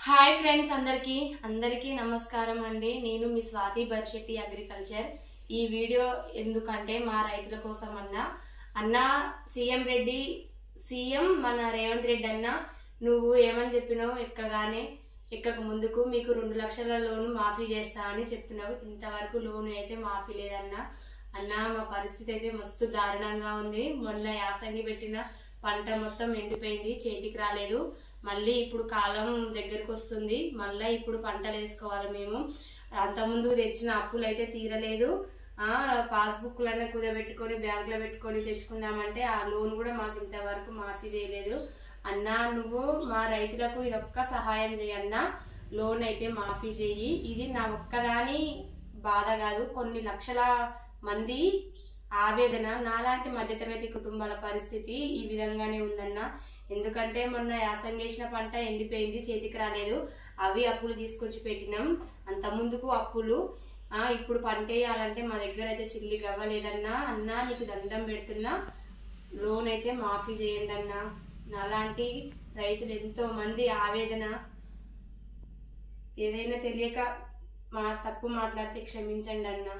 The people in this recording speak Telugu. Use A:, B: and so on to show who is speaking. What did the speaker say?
A: హాయ్ ఫ్రెండ్స్, అందరికీ నమస్కారం అండి. నేను మీ స్వాతి బర్షెట్టి అగ్రికల్చర్. ఈ వీడియో ఎందుకంటే మా రైతుల కోసం అన్న సీఎం మన రేవంత్ రెడ్డి అన్న, నువ్వు ఏమని చెప్పినావు ఎక్కక ముందుకు మీకు 2 లక్షల లోను మాఫీ చేస్తా అని చెప్పినావు. ఇంతవరకు లోను అయితే మాఫీ లేదన్నా. మా పరిస్థితి అయితే మస్తు దారుణంగా ఉంది. మొన్న యాసంగి పెట్టిన పంట మొత్తం ఎండిపోయింది, చేతికి రాలేదు. మళ్ళీ ఇప్పుడు కాలం దగ్గరకు వస్తుంది, మళ్ళీ ఇప్పుడు పంటలు వేసుకోవాలి. మేము అంతకుముందు తెచ్చిన అప్పులు అయితే తీరలేదు. పాస్బుక్లన్నీ కుదబెట్టుకొని బ్యాంకులో పెట్టుకొని తెచ్చుకుందామంటే ఆ లోన్ కూడా మాకు ఇంతవరకు మాఫీ చేయలేదు. అన్నా, నువ్వు మా రైతులకు ఇదొక్క సహాయం చేయన్నా, లోన్ అయితే మాఫీ చెయ్యి. ఇది నా ఒక్కదాని బాధ కాదు, కొన్ని లక్షల మంది ఆవేదన. నాలాంటి మధ్యతరగతి కుటుంబాల పరిస్థితి ఈ విధంగానే ఉందన్నా. ఎందుకంటే మొన్న యాసంగేసిన పంట ఎండిపోయింది, చేతికి రాలేదు. అవి అప్పులు తీసుకొచ్చి పెట్టినాం, అంత ముందుకు అప్పులు. ఇప్పుడు పంట వేయాలంటే మా దగ్గర అయితే చిల్లి గవ్వలేదన్నా. అన్నా, నీకు దండం పెడుతున్నా, లోన్ అయితే మాఫీ చేయండి అన్నా. నాలాంటి రైతులు ఎంతో మంది ఆవేదన. ఏదైనా తెలియక తప్పు మాట్లాడితే క్షమించండి అన్నా.